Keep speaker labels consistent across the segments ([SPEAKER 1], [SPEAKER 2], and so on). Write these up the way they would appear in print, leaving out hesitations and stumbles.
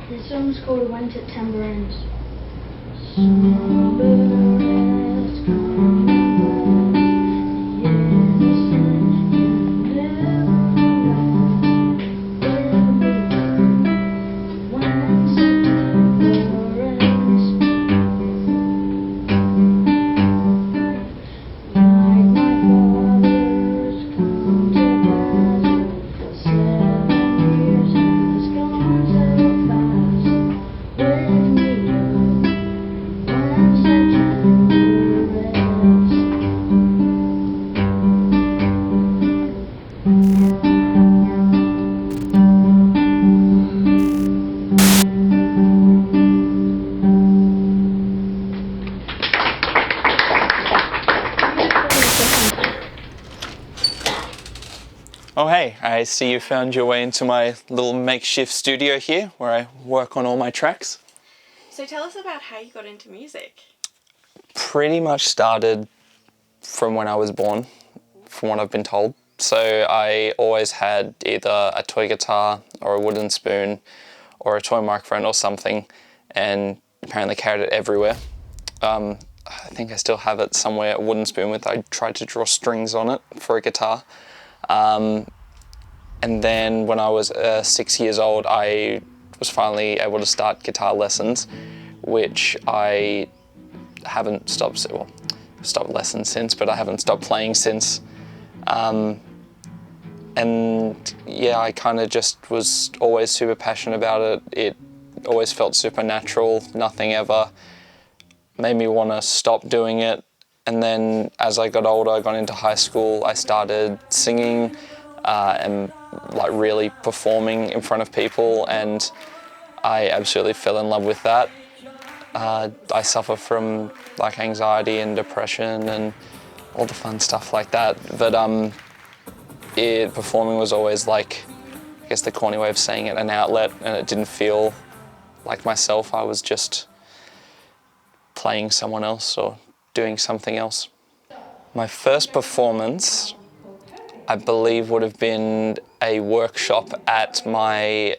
[SPEAKER 1] This song's called When September Ends. Summer has come and gone, the innocent can live forever. When September ends, like my father's come to pass, 7 years has gone so fast. Wake me up when September ends.
[SPEAKER 2] Oh hey, I see you found your way into my little makeshift studio here where I work on all my tracks.
[SPEAKER 3] So tell us about how you got into music.
[SPEAKER 2] Pretty much started from when I was born, from what I've been told. So I always had either a toy guitar or a wooden spoon or a toy microphone or something, and apparently carried it everywhere. I think I still have it somewhere, a wooden spoon with I tried to draw strings on it for a guitar. And then when I was 6 years old, I was finally able to start guitar lessons, which I haven't stopped lessons since, but I haven't stopped playing since. And yeah, I kind of just was always super passionate about it. It always felt super natural. Nothing ever made me want to stop doing it. And then as I got older, I got into high school, I started singing and like really performing in front of people, and I absolutely fell in love with that. I suffer from like anxiety and depression and all the fun stuff like that, but performing was always like, I guess the corny way of saying it, an outlet, and it didn't feel like myself. I was just playing someone else or doing something else. My first performance, I believe, would have been a workshop at my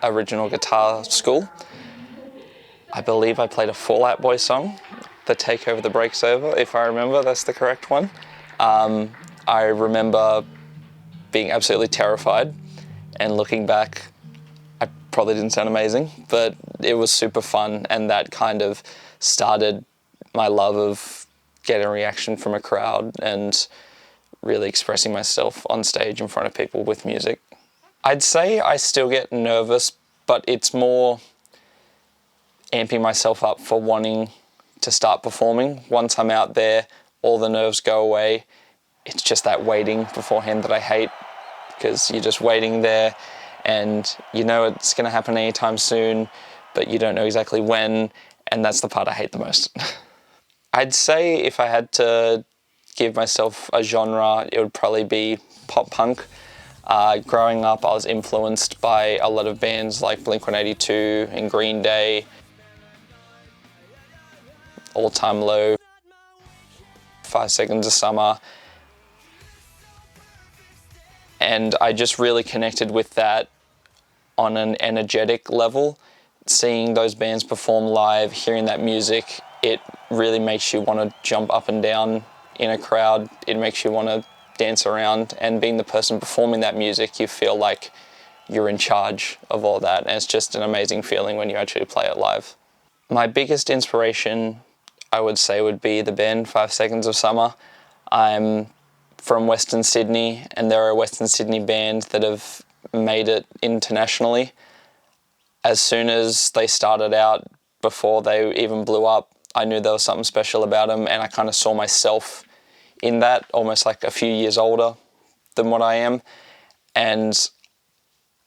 [SPEAKER 2] original guitar school. I believe I played a Fall Out Boy song, The Take Over the Breaks Over, if I remember, that's the correct one. I remember being absolutely terrified, and looking back, I probably didn't sound amazing, but it was super fun, and that kind of started my love of getting a reaction from a crowd and really expressing myself on stage in front of people with music. I'd say I still get nervous, but it's more amping myself up for wanting to start performing. Once I'm out there, all the nerves go away. It's just that waiting beforehand that I hate, because you're just waiting there and you know it's going to happen anytime soon, but you don't know exactly when, and that's the part I hate the most. I'd say if I had to give myself a genre, it would probably be pop punk. Growing up, I was influenced by a lot of bands like Blink-182 and Green Day, All Time Low, 5 Seconds of Summer, and I just really connected with that on an energetic level. Seeing those bands perform live, hearing that music, it really makes you want to jump up and down in a crowd. It makes you want to dance around, and being the person performing that music, you feel like you're in charge of all that, and it's just an amazing feeling when you actually play it live. My biggest inspiration, I would say, would be the band 5 Seconds of Summer. I'm from Western Sydney, and they're a Western Sydney band that have made it internationally. As soon as they started out, before they even blew up, I knew there was something special about them, and I kind of saw myself in that, almost like a few years older than what I am. And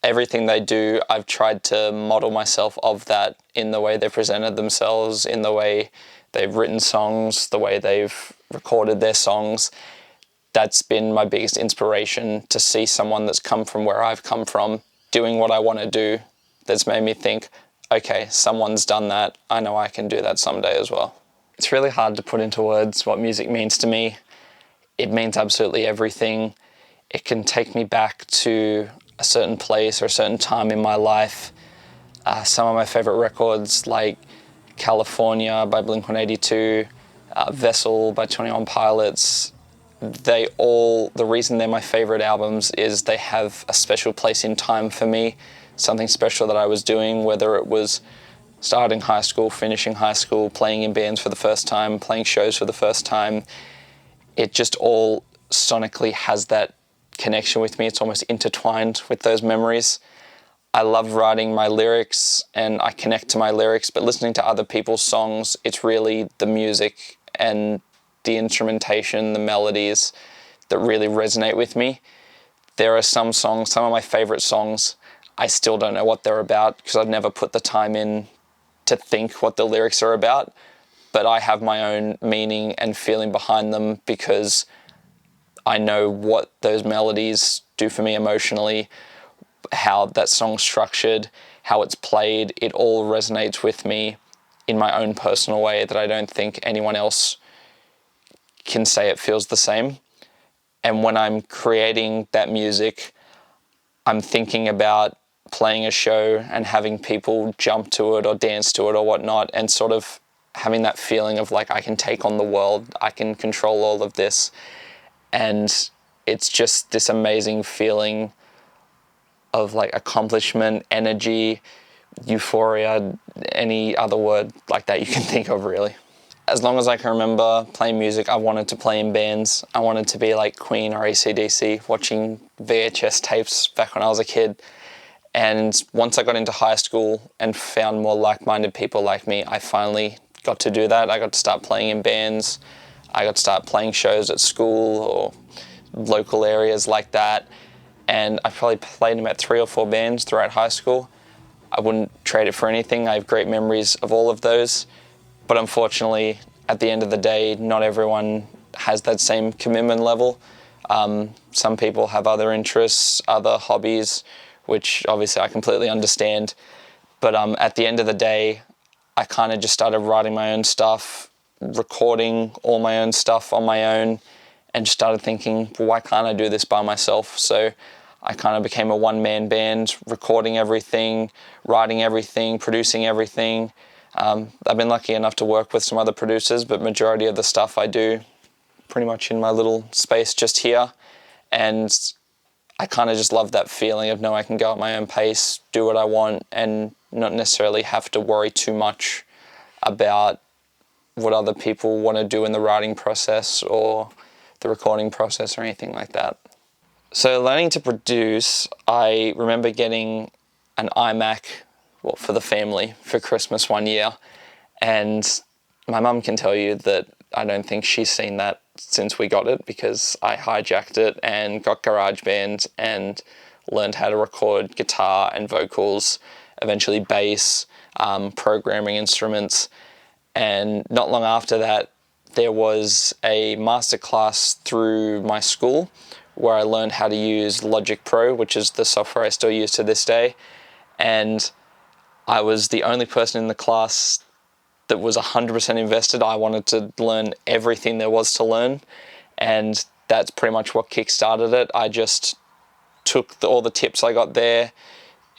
[SPEAKER 2] everything they do, I've tried to model myself of that in the way they presented themselves, in the way they've written songs, the way they've recorded their songs. That's been my biggest inspiration, to see someone that's come from where I've come from doing what I want to do. That's made me think, okay, someone's done that, I know I can do that someday as well. It's really hard to put into words what music means to me. It means absolutely everything. It can take me back to a certain place or a certain time in my life. Some of my favorite records, like California by Blink-182, Vessel by 21 Pilots, the reason they're my favorite albums is they have a special place in time for me, something special that I was doing, whether it was starting high school, finishing high school, playing in bands for the first time, playing shows for the first time. It just all sonically has that connection with me. It's almost intertwined with those memories. I love writing my lyrics and I connect to my lyrics, but listening to other people's songs, it's really the music and the instrumentation, the melodies that really resonate with me. There are some songs, some of my favorite songs, I still don't know what they're about because I've never put the time in to think what the lyrics are about, but I have my own meaning and feeling behind them because I know what those melodies do for me emotionally, how that song's structured, how it's played. It all resonates with me in my own personal way that I don't think anyone else can say it feels the same. And when I'm creating that music, I'm thinking about playing a show and having people jump to it or dance to it or whatnot, and sort of having that feeling of like, I can take on the world, I can control all of this. And it's just this amazing feeling of like accomplishment, energy, euphoria, any other word like that you can think of, really. As long as I can remember playing music, I wanted to play in bands. I wanted to be like Queen or AC/DC, watching VHS tapes back when I was a kid. And once I got into high school and found more like-minded people like me, I finally got to do that. I got to start playing in bands. I got to start playing shows at school or local areas like that. And I probably played in about 3 or 4 bands throughout high school. I wouldn't trade it for anything. I have great memories of all of those. But unfortunately, at the end of the day, not everyone has that same commitment level. Some people have other interests, other hobbies, which obviously I completely understand. But at the end of the day, I kind of just started writing my own stuff, recording all my own stuff on my own, and just started thinking, well, why can't I do this by myself? So I kind of became a one-man band, recording everything, writing everything, producing everything. I've been lucky enough to work with some other producers, but majority of the stuff I do pretty much in my little space just here. And I kind of just love that feeling of knowing I can go at my own pace, do what I want, and not necessarily have to worry too much about what other people want to do in the writing process or the recording process or anything like that. So learning to produce, I remember getting an iMac, well, for the family for Christmas one year, and my mum can tell you that I don't think she's seen that since we got it, because I hijacked it and got GarageBand and learned how to record guitar and vocals, eventually bass, programming instruments. And not long after that, there was a masterclass through my school where I learned how to use Logic Pro, which is the software I still use to this day. And I was the only person in the class that was 100% invested. I wanted to learn everything there was to learn, and that's pretty much what kick-started it. I just took all the tips I got there,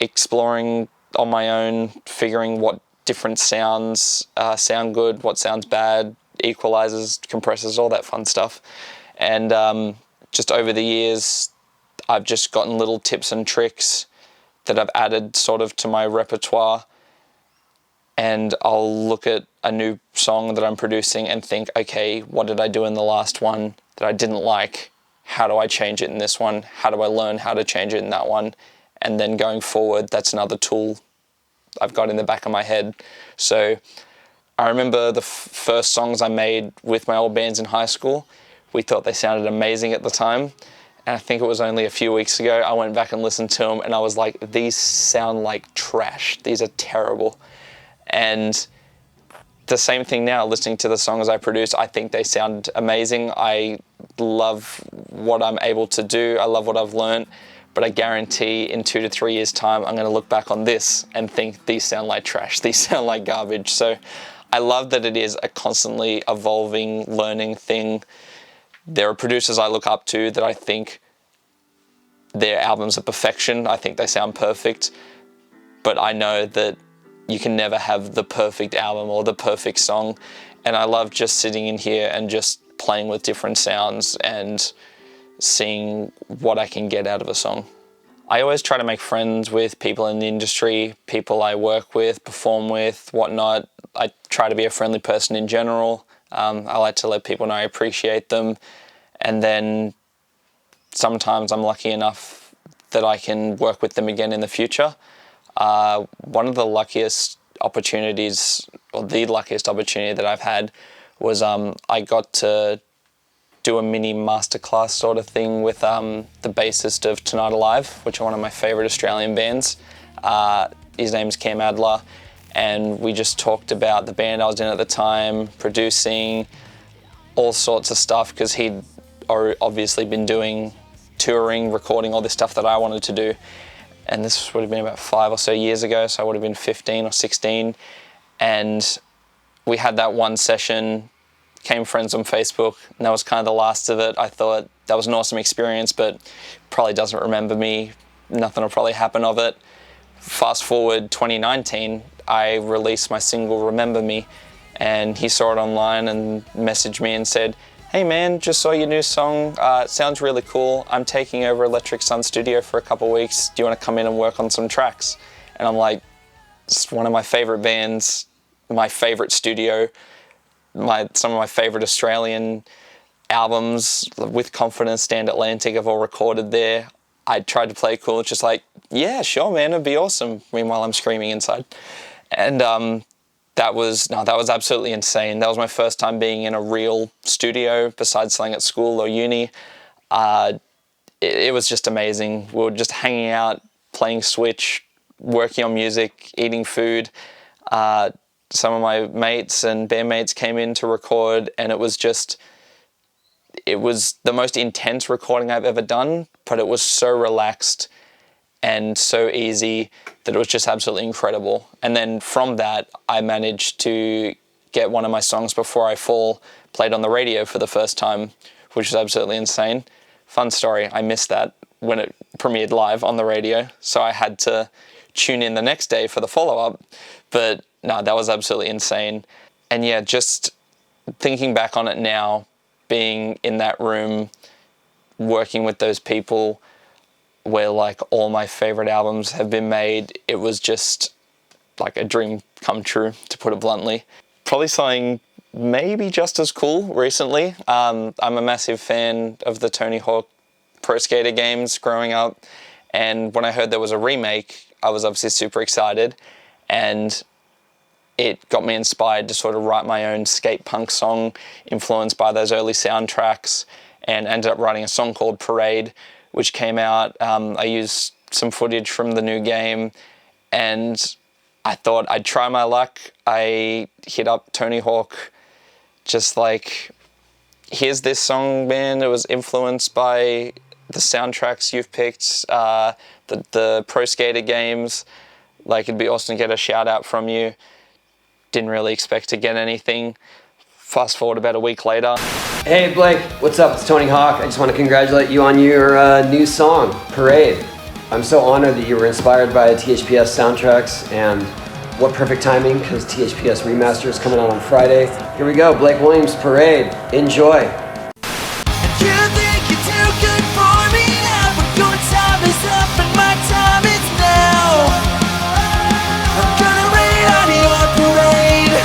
[SPEAKER 2] exploring on my own, figuring what different sounds sound good, what sounds bad, equalizers, compressors, all that fun stuff. And just over the years, I've just gotten little tips and tricks that I've added sort of to my repertoire. And I'll look at a new song that I'm producing and think, okay, what did I do in the last one that I didn't like? How do I change it in this one? How do I learn how to change it in that one? And then going forward, that's another tool I've got in the back of my head. So I remember the first songs I made with my old bands in high school. We thought they sounded amazing at the time. And I think it was only a few weeks ago, I went back and listened to them and I was like, these sound like trash. These are terrible. And the same thing now, listening to the songs I produce, I think they sound amazing. I love what I'm able to do. I love what I've learned. But I guarantee in 2 to 3 years' time, I'm going to look back on this and think these sound like trash. These sound like garbage. So I love that it is a constantly evolving, learning thing. There are producers I look up to that I think their albums are perfection. I think they sound perfect, but I know that you can never have the perfect album or the perfect song. And I love just sitting in here and just playing with different sounds and seeing what I can get out of a song. I always try to make friends with people in the industry, people I work with, perform with, whatnot. I try to be a friendly person in general. I like to let people know I appreciate them. And then sometimes I'm lucky enough that I can work with them again in the future. One of the luckiest opportunities, or the luckiest opportunity that I've had, was I got to do a mini masterclass sort of thing with the bassist of Tonight Alive, which are one of my favourite Australian bands. His name's Cam Adler, and we just talked about the band I was in at the time, producing, all sorts of stuff, because he'd obviously been doing touring, recording all this stuff that I wanted to do. And this would have been about 5 or so years ago, so I would have been 15 or 16. And we had that one session, became friends on Facebook, and that was kind of the last of it. I thought that was an awesome experience, but probably doesn't remember me. Nothing will probably happen of it. Fast forward 2019, I released my single Remember Me, and he saw it online and messaged me and said, "Hey man, just saw your new song, it sounds really cool. I'm taking over Electric Sun Studio for a couple of weeks. Do you want to come in and work on some tracks?" And I'm like, it's one of my favorite bands, my favorite studio, some of my favorite Australian albums, With Confidence, Stand Atlantic, have all recorded there. I tried to play cool, it's just like, yeah, sure man, it'd be awesome. Meanwhile, I'm screaming inside. And that was absolutely insane. That was my first time being in a real studio besides playing at school or uni. It was just amazing. We were just hanging out, playing Switch, working on music, eating food. Some of my mates and bandmates came in to record, and it was the most intense recording I've ever done, but it was so relaxed and so easy that it was just absolutely incredible. And then from that, I managed to get one of my songs, Before I Fall, played on the radio for the first time, which was absolutely insane. Fun story, I missed that when it premiered live on the radio, so I had to tune in the next day for the follow-up. But no, that was absolutely insane. And yeah, just thinking back on it now, being in that room, working with those people, where like all my favorite albums have been made, it was just like a dream come true, to put it bluntly. Probably something maybe just as cool recently. I'm a massive fan of the Tony Hawk Pro Skater games growing up, and when I heard there was a remake, I was obviously super excited, and it got me inspired to sort of write my own skate punk song influenced by those early soundtracks, and ended up writing a song called Parade, which came out. I used some footage from the new game, and I thought I'd try my luck. I hit up Tony Hawk, just like, here's this song, man. It was influenced by the soundtracks you've picked, the Pro Skater games. Like, it'd be awesome to get a shout out from you. Didn't really expect to get anything. Fast forward about a week later.
[SPEAKER 4] Hey Blake, what's up? It's Tony Hawk. I just want to congratulate you on your new song, Parade. I'm so honored that you were inspired by THPS soundtracks, and what perfect timing, because THPS Remaster is coming out on Friday. Here we go, Blake Williams, Parade. Enjoy.
[SPEAKER 5] You think you're too good for me now, but your time is up and my time is now. I'm gonna rain on your parade.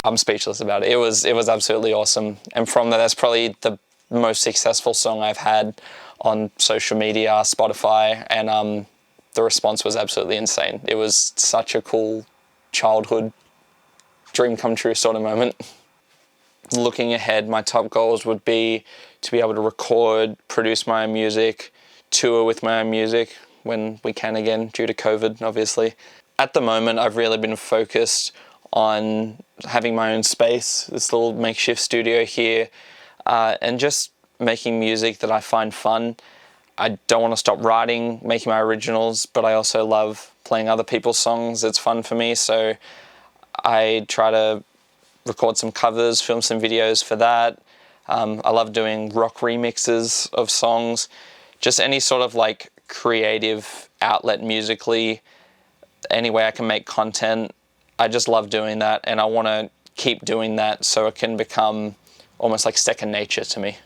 [SPEAKER 2] I'm speechless about it. It was absolutely awesome. And from that, that's probably the most successful song I've had on social media, Spotify, and the response was absolutely insane. It was such a cool childhood dream come true sort of moment. Looking ahead, my top goals would be to be able to record, produce my own music, tour with my own music when we can again, due to COVID, obviously. At the moment, I've really been focused on having my own space, this little makeshift studio here, and just making music that I find fun. I don't want to stop writing, making my originals, but I also love playing other people's songs. It's fun for me, so I try to record some covers, film some videos for that. I love doing rock remixes of songs, just any sort of like creative outlet musically, any way I can make content. I just love doing that, and I want to keep doing that so it can become almost like second nature to me.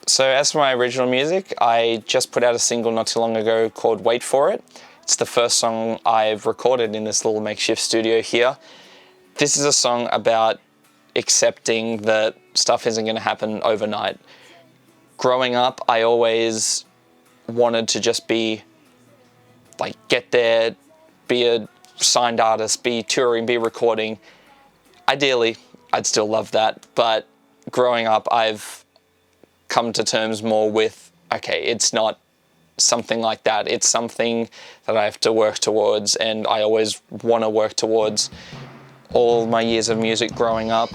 [SPEAKER 2] So as for my original music, I just put out a single not too long ago called Wait For It. It's the first song I've recorded in this little makeshift studio here. This is a song about accepting that stuff isn't going to happen overnight. Growing up, I always wanted to just be like, get there, be a signed artist, be touring, be recording. Ideally, I'd still love that, but growing up, I've come to terms more with, okay, it's not something like that. It's something that I have to work towards, and I always want to work towards. All my years of music growing up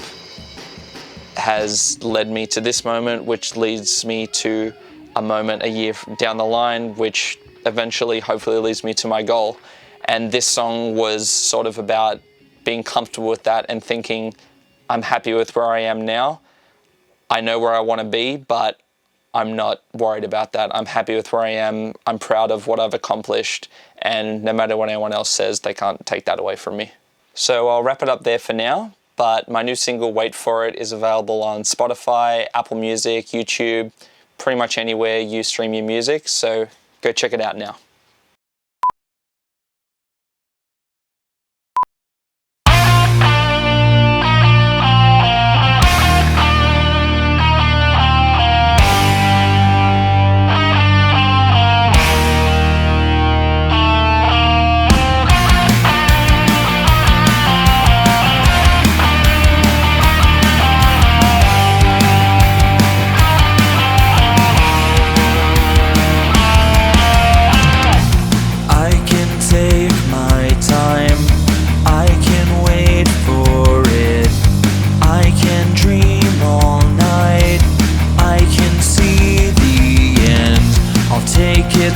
[SPEAKER 2] has led me to this moment, which leads me to a moment a year down the line, which eventually, hopefully, leads me to my goal. And this song was sort of about being comfortable with that and thinking, I'm happy with where I am now. I know where I want to be, but I'm not worried about that. I'm happy with where I am. I'm proud of what I've accomplished, and no matter what anyone else says, they can't take that away from me. So I'll wrap it up there for now, but my new single, Wait For It, is available on Spotify, Apple Music, YouTube, pretty much anywhere you stream your music, so go check it out now.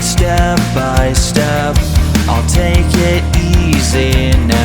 [SPEAKER 5] Step by step, I'll take it easy now.